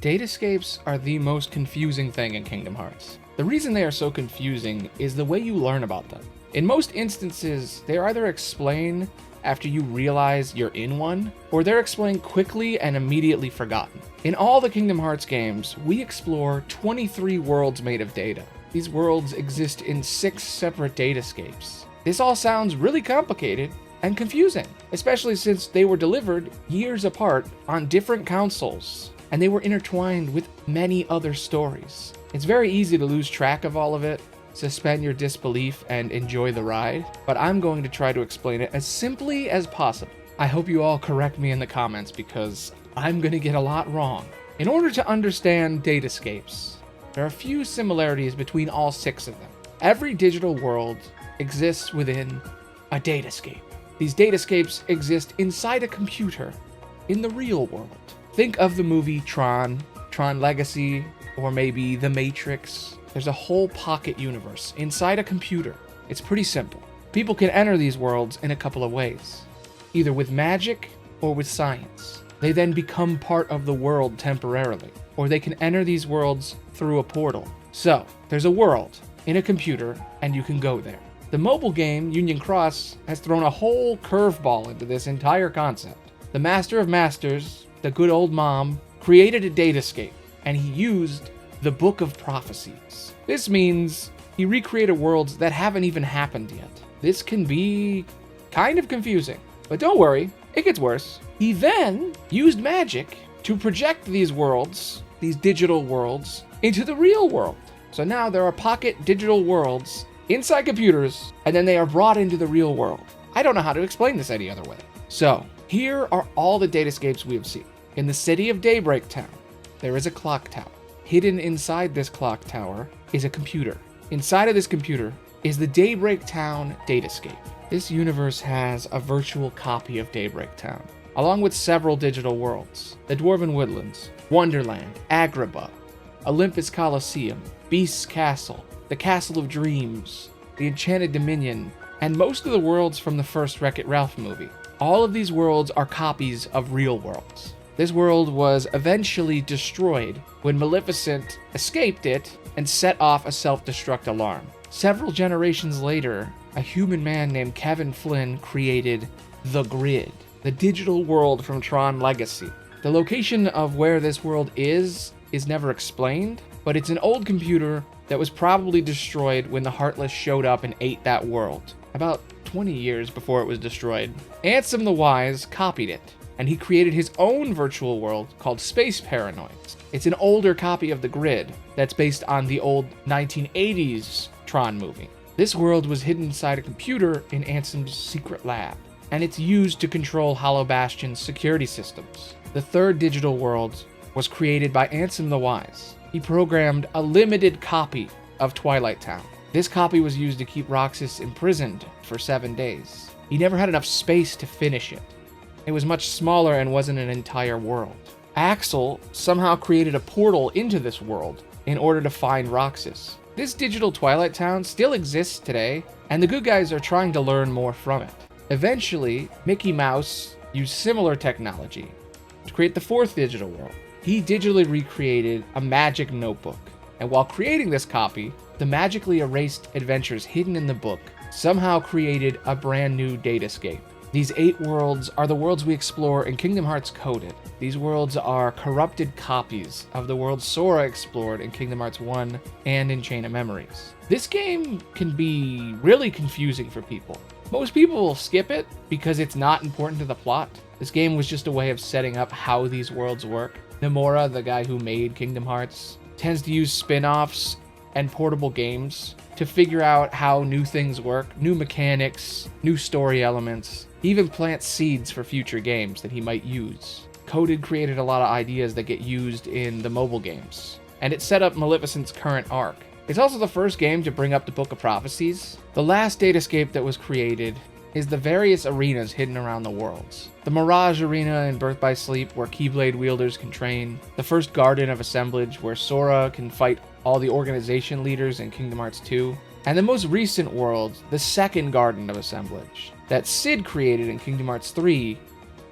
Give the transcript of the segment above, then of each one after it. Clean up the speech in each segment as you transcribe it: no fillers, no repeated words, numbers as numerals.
Datascapes are the most confusing thing in Kingdom Hearts. The reason they are so confusing is the way you learn about them. In most instances, they're either explained after you realize you're in one, or they're explained quickly and immediately forgotten. In all the Kingdom Hearts games, we explore 23 worlds made of data. These worlds exist in 6 separate datascapes. This all sounds really complicated and confusing, especially since they were delivered years apart on different consoles, and they were intertwined with many other stories. It's very easy to lose track of all of it, suspend your disbelief, and enjoy the ride, but I'm going to try to explain it as simply as possible. I hope you all correct me in the comments because I'm going to get a lot wrong. In order to understand Datascapes, there are a few similarities between all 6 of them. Every digital world exists within a datascape. These datascapes exist inside a computer in the real world. Think of the movie Tron Legacy, or maybe The Matrix. There's a whole pocket universe inside a computer. It's pretty simple. People can enter these worlds in a couple of ways, either with magic or with science. They then become part of the world temporarily, or they can enter these worlds through a portal. So, there's a world in a computer, and you can go there. The mobile game, Union Cross, has thrown a whole curveball into this entire concept. The Master of Masters, the good old mom, created a datascape, and he used the Book of Prophecies. This means he recreated worlds that haven't even happened yet. This can be kind of confusing, but don't worry, it gets worse. He then used magic to project these worlds, these digital worlds, into the real world. So now there are pocket digital worlds inside computers, and then they are brought into the real world. I don't know how to explain this any other way. So, here are all the datascapes we have seen. In the city of Daybreak Town, there is a clock tower. Hidden inside this clock tower is a computer. Inside of this computer is the Daybreak Town datascape. This universe has a virtual copy of Daybreak Town, along with several digital worlds. The Dwarven Woodlands, Wonderland, Agrabah, Olympus Coliseum, Beast's Castle, the Castle of Dreams, the Enchanted Dominion, and most of the worlds from the first Wreck-It Ralph movie. All of these worlds are copies of real worlds. This world was eventually destroyed when Maleficent escaped it and set off a self-destruct alarm. Several generations later, a human man named Kevin Flynn created the Grid, the digital world from Tron Legacy. The location of where this world is never explained, but it's an old computer that was probably destroyed when the Heartless showed up and ate that world, about 20 years before it was destroyed. Ansem the Wise copied it, and he created his own virtual world called Space Paranoids. It's an older copy of the Grid that's based on the old 1980s Tron movie. This world was hidden inside a computer in Ansem's secret lab, and it's used to control Hollow Bastion's security systems. The third digital world was created by Ansem the Wise. He programmed a limited copy of Twilight Town. This copy was used to keep Roxas imprisoned for 7 days. He never had enough space to finish it. It was much smaller and wasn't an entire world. Axel somehow created a portal into this world in order to find Roxas. This digital Twilight Town still exists today, and the good guys are trying to learn more from it. Eventually, Mickey Mouse used similar technology to create the fourth digital world. He digitally recreated a magic notebook, and while creating this copy, the magically erased adventures hidden in the book somehow created a brand new datascape. These 8 worlds are the worlds we explore in Kingdom Hearts Coded. These worlds are corrupted copies of the world Sora explored in Kingdom Hearts 1 and in Chain of Memories. This game can be really confusing for people. Most people will skip it because it's not important to the plot. This game was just a way of setting up how these worlds work. Nomura, the guy who made Kingdom Hearts, tends to use spin-offs and portable games to figure out how new things work, new mechanics, new story elements. He even plants seeds for future games that he might use. Coded created a lot of ideas that get used in the mobile games, and it set up Maleficent's current arc. It's also the first game to bring up the Book of Prophecies. The last datascape that was created is the various arenas hidden around the worlds. The Mirage Arena in Birth by Sleep, where Keyblade wielders can train. The first Garden of Assemblage, where Sora can fight all the organization leaders in Kingdom Hearts 2. And the most recent world, the second Garden of Assemblage, that Sid created in Kingdom Hearts 3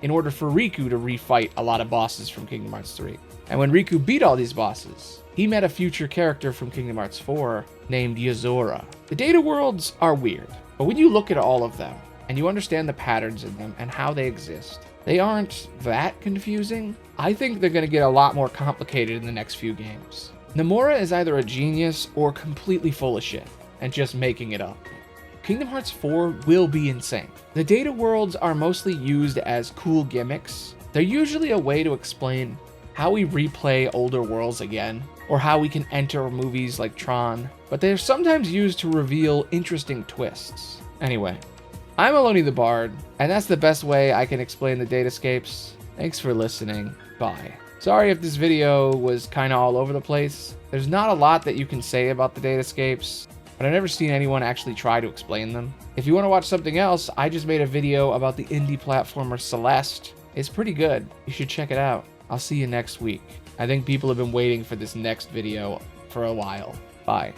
in order for Riku to refight a lot of bosses from Kingdom Hearts 3. And when Riku beat all these bosses, he met a future character from Kingdom Hearts 4 named Yozora. The data worlds are weird, but when you look at all of them, and you understand the patterns in them and how they exist, they aren't that confusing. I think they're going to get a lot more complicated in the next few games. Nomura is either a genius or completely full of shit, and just making it up. Kingdom Hearts 4 will be insane. The data worlds are mostly used as cool gimmicks. They're usually a way to explain how we replay older worlds again, or how we can enter movies like Tron, but they're sometimes used to reveal interesting twists. Anyway, I'm Aloni the Bard, and that's the best way I can explain the Datascapes. Thanks for listening. Bye. Sorry if this video was kinda all over the place. There's not a lot that you can say about the Datascapes, but I've never seen anyone actually try to explain them. If you want to watch something else, I just made a video about the indie platformer Celeste. It's pretty good. You should check it out. I'll see you next week. I think people have been waiting for this next video for a while. Bye.